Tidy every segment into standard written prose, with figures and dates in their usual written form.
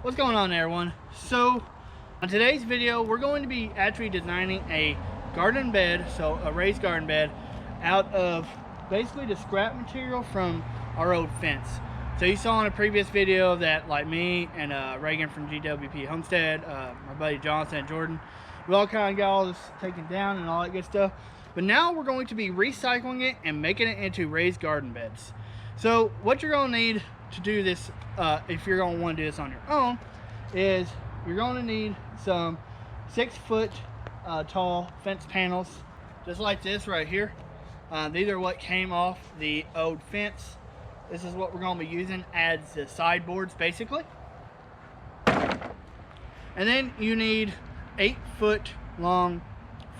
What's going on everyone? So on today's video we're going to be actually designing a garden bed, so a raised garden bed out of basically the scrap material from our old fence. So you saw in a previous video that like me and Reagan from GWP Homestead, my buddy Johnson and Jordan, we all kind of got all this taken down and all that good stuff. But now we're going to be recycling it and making it into raised garden beds. So what you're going to need to do this, if you're going to want to do this on your own, is you're going to need some 6-foot tall fence panels, just like this right here. These are what came off the old fence. This is what we're going to be using as the sideboards basically. And then you need 8-foot long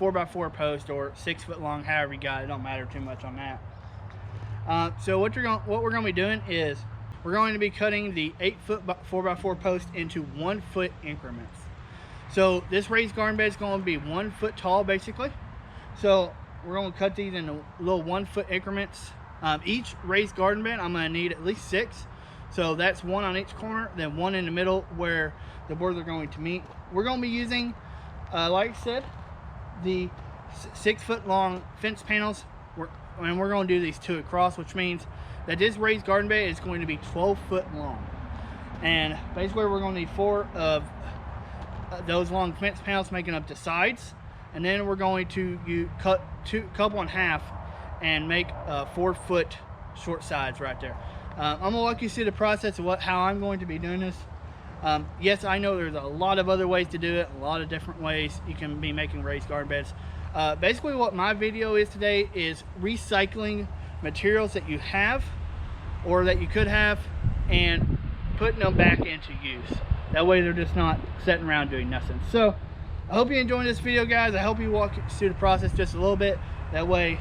4x4 post, or 6-foot long, however you got it. Don't matter too much on that. So what we're going to be doing is we're going to be cutting the 8-foot 4x4 post into 1-foot increments. So this raised garden bed is going to be 1 foot tall basically. So we're going to cut these into little 1-foot increments. Each raised garden bed I'm going to need at least 6. So that's 1 on each corner, then 1 in the middle where the boards are going to meet. We're going to be using, like I said, the 6-foot long fence panels, and we're going to do these 2 across, which means that this raised garden bed is going to be 12 foot long. And basically we're going to need 4 of those long fence panels making up the sides, and then we're going to cut a couple in half and make 4-foot short sides right there. I'm gonna walk you through the process of how I'm going to be doing this. Yes, I know there's a lot of other ways to do it, a lot of different ways you can be making raised garden beds. Basically what my video is today is recycling materials that you have or that you could have and putting them back into use. That way they're just not sitting around doing nothing. So I hope you enjoyed this video, guys. I hope you walk through the process just a little bit. That way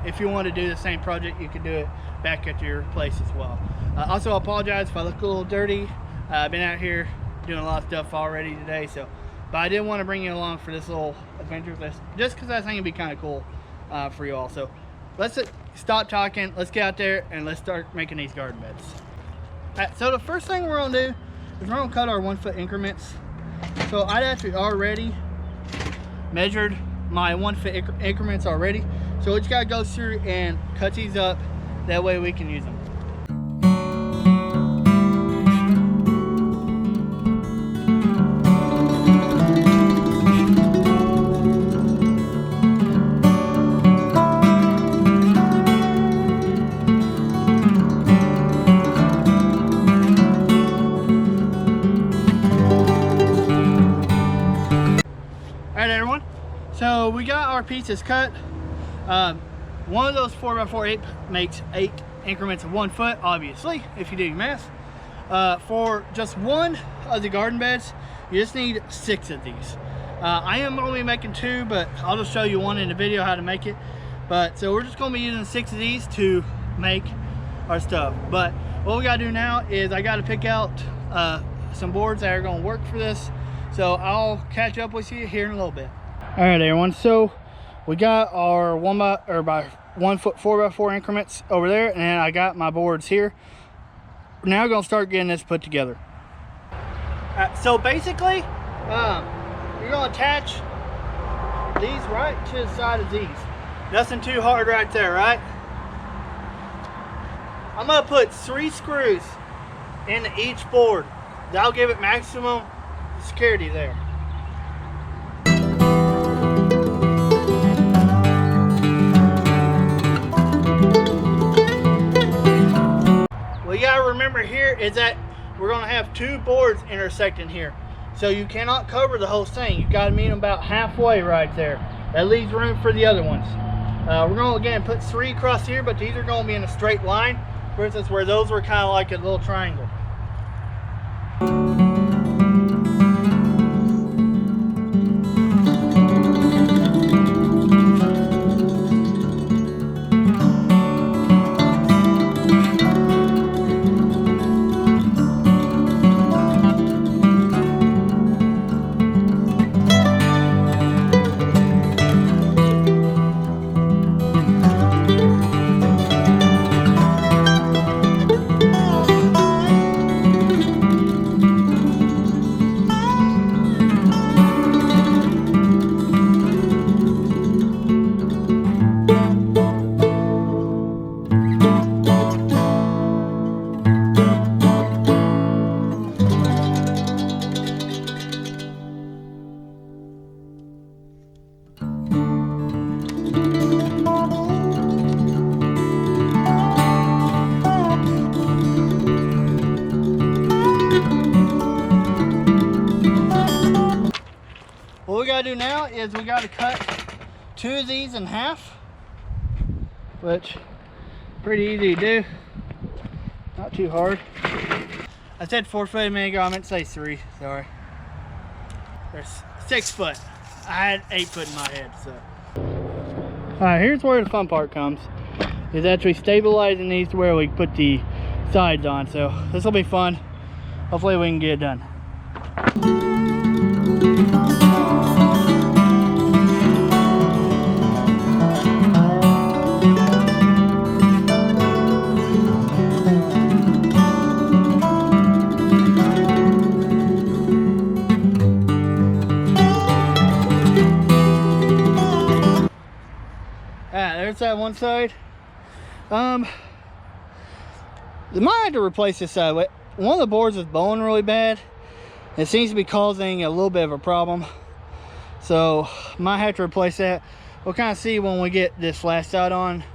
if you want to do the same project, you can do it back at your place as well. Also, I apologize if I look a little dirty. I've been out here doing a lot of stuff already today, but I did want to bring you along for this little adventure list, just because I think it'd be kind of cool for you all. So let's stop talking, let's get out there and let's start making these garden beds. Alright, so the first thing we're going to do is we're going to cut our 1-foot increments. So I'd actually already measured my 1-foot increments already. So we just gotta go through and cut these up, that way we can use them. Alright everyone, so we got our pieces cut. One of those 4x4 makes 8 increments of 1 foot, obviously, if you do your math. For just one of the garden beds, you just need 6 of these. I am only making 2, but I'll just show you one in the video how to make it. But so we're just going to be using 6 of these to make our stuff. But what we got to do now is I got to pick out some boards that are going to work for this. So I'll catch up with you here in a little bit. All right, everyone. So we got our 1 foot 4x4 increments over there, and I got my boards here. Now we're gonna start getting this put together. So basically, you're gonna attach these right to the side of these. Nothing too hard right there, right? I'm gonna put 3 screws into each board. That'll give it maximum security there. What you gotta remember here is that we're gonna have 2 boards intersecting here. So you cannot cover the whole thing. You gotta meet them about halfway right there. That leaves room for the other ones. We're gonna again put 3 across here, but these are gonna be in a straight line. For instance, where those were kind of like a little triangle. gotta do now is we gotta cut 2 of these in half, which pretty easy to do, not too hard. I said 4 foot a minute ago, I meant to say 3, sorry. There's 6 foot. I had 8 foot in my head, so. All right, here's where the fun part comes, is actually stabilizing these to where we put the sides on. So this will be fun. Hopefully we can get it done. There's that one side. They might have to replace this side. One of the boards is bowing really bad. It seems to be causing a little bit of a problem, so might have to replace that. We'll kind of see when we get this last side on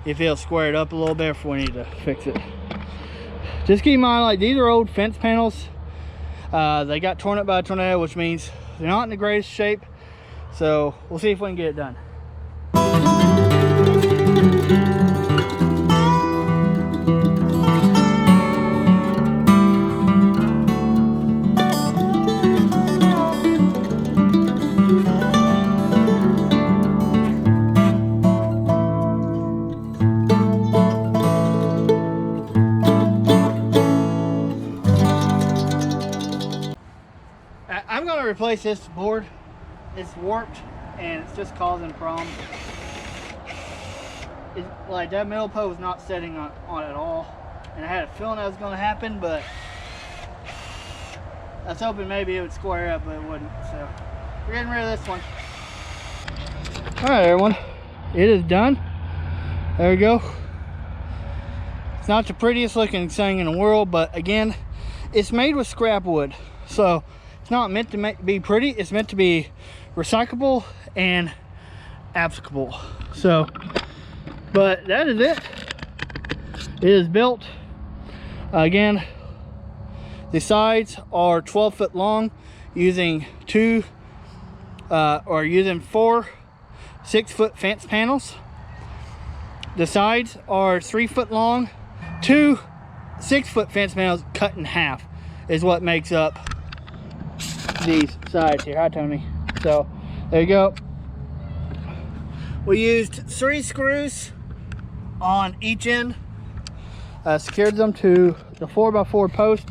if it'll square it up a little bit if we need to fix it. Just keep in mind, like, these are old fence panels. They got torn up by a tornado, which means they're not in the greatest shape. So we'll see if we can get it done. I'm going to replace this board. It's warped and it's just causing problems. It's like that middle post was not setting on at all, and I had a feeling that was going to happen, but I was hoping maybe it would square up, but it wouldn't. So we're getting rid of this one. All right, everyone, it is done. There we go. It's not the prettiest looking thing in the world, but again, it's made with scrap wood, so it's not meant to be pretty. It's meant to be recyclable and applicable. So, but that is it. It is built. Again, the sides are 12 foot long, using four 6 foot fence panels. The sides are 3 foot long. 2 6 foot fence panels cut in half is what makes up these sides here. Hi, Tony. So there you go. We used 3 screws on each end, secured them to the 4x4 post,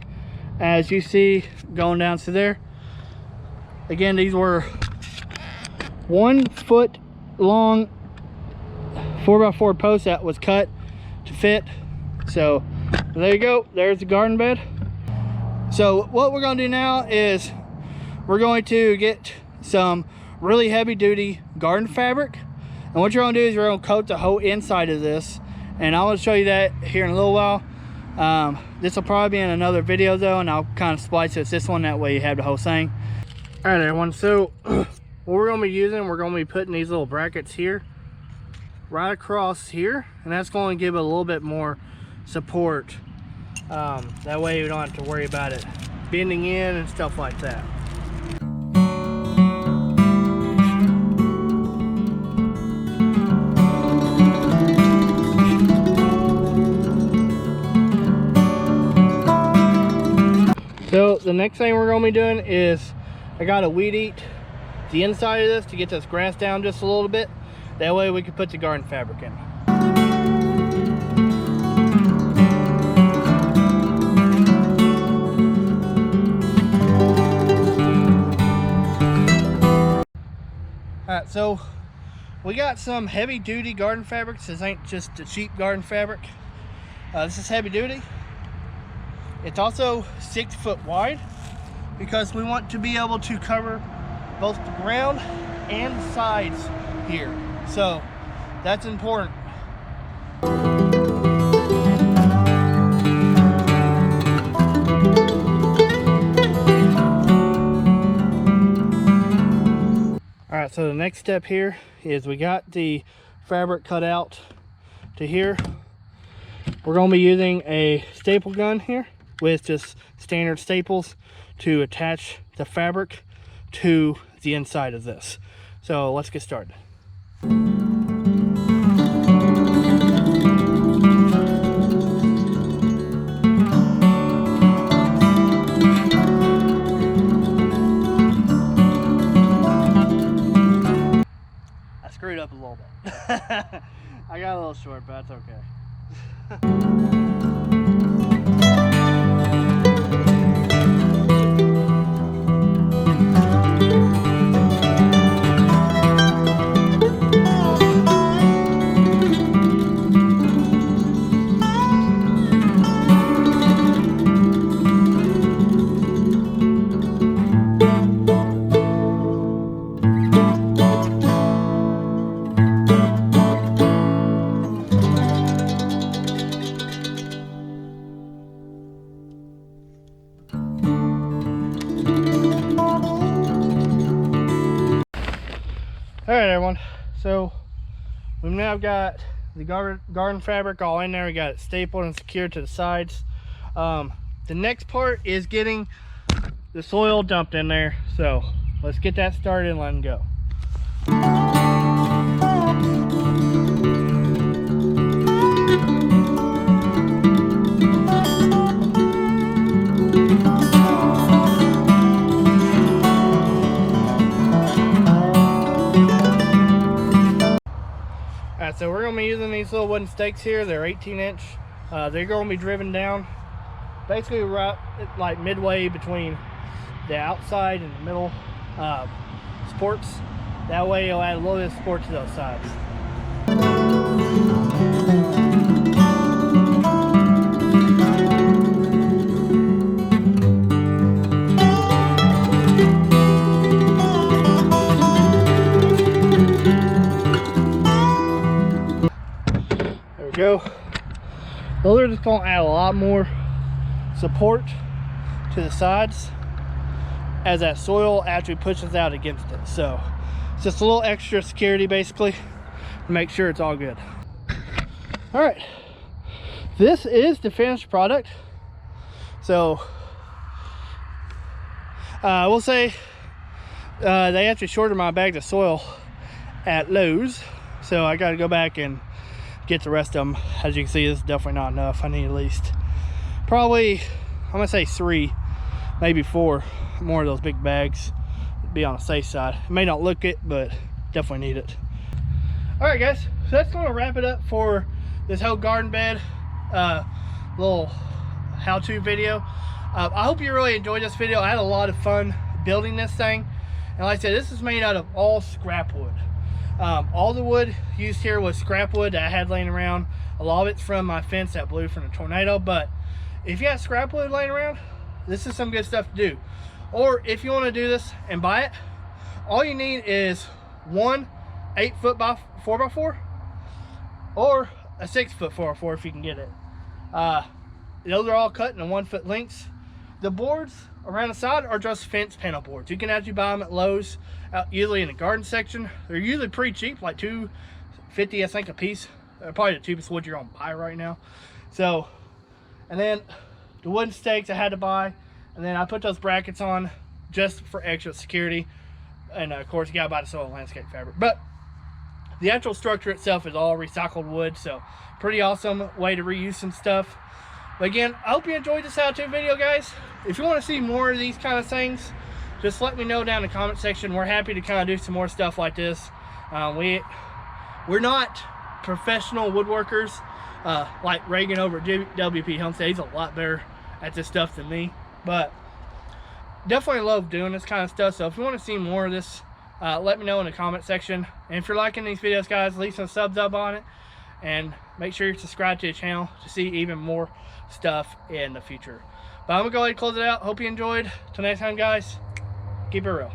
as you see going down to there. Again, these were 1 foot long 4x4 post that was cut to fit. So there you go. There's the garden bed. So what we're going to do now is we're going to get some really heavy duty garden fabric, and what you're going to do is you're going to coat the whole inside of this, and I will show you that here in a little while. This will probably be in another video though, and I'll kind of splice this one, that way you have the whole thing. All right, everyone, so what we're going to be using, we're going to be putting these little brackets here right across here, and that's going to give it a little bit more support. That way you don't have to worry about it bending in and stuff like that. So the next thing we're going to be doing is, I got to weed eat the inside of this to get this grass down just a little bit. That way we can put the garden fabric in. Alright, so we got some heavy duty garden fabrics. This ain't just a cheap garden fabric. This is heavy duty. It's also 6 foot wide, because we want to be able to cover both the ground and the sides here. So that's important. All right, so the next step here is we got the fabric cut out to here. We're going to be using a staple gun here with just standard staples to attach the fabric to the inside of this. So let's get started. I screwed up a little bit. I got a little short, but that's okay. Alright everyone, so we've now got the garden fabric all in there. We got it stapled and secured to the sides. The next part is getting the soil dumped in there, so let's get that started and let them go. Alright, so we're going to be using these little wooden stakes here. They're 18-inch. They're going to be driven down basically right like midway between the outside and the middle supports. That way it'll add a little bit of support to those sides. Go. Those are just going to add a lot more support to the sides as that soil actually pushes out against it. So it's just a little extra security basically to make sure it's all good. All right, this is the finished product. So I will say they actually shorted my bags of soil at Lowe's, so I got to go back and get the rest of them. As you can see, this is definitely not enough. I need at least probably, I'm gonna say 3, maybe 4 more of those big bags to be on the safe side. It may not look it, but definitely need it. All right guys, so that's gonna wrap it up for this whole garden bed little how-to video. I hope you really enjoyed this video. I had a lot of fun building this thing, and like I said, this is made out of all scrap wood. All the wood used here was scrap wood that I had laying around. A lot of it's from my fence that blew from the tornado, but if you have scrap wood laying around, this is some good stuff to do. Or if you want to do this and buy it, all you need is one 8-foot by 4x4 or a 6-foot 4x4 if you can get it. Those are all cut in 1-foot lengths. The boards around the side are just fence panel boards. You can actually buy them at Lowe's, usually in the garden section. They're usually pretty cheap, like $2.50 I think a piece. They're probably the cheapest wood you're gonna buy right now. So, and then the wooden stakes I had to buy, and then I put those brackets on just for extra security. And of course you gotta buy the soil landscape fabric. But the actual structure itself is all recycled wood, so pretty awesome way to reuse some stuff. But again, I hope you enjoyed this how-to video, guys. If you want to see more of these kind of things, just let me know down in the comment section. We're happy to kind of do some more stuff like this. We're not professional woodworkers like Reagan over at WP Homestead. He's a lot better at this stuff than me, but definitely love doing this kind of stuff. So if you want to see more of this, let me know in the comment section. And if you're liking these videos, guys, leave some subs up on it, and make sure you subscribe to the channel to see even more stuff in the future. But I'm gonna go ahead and close it out. Hope you enjoyed. Till next time, guys, keep it real.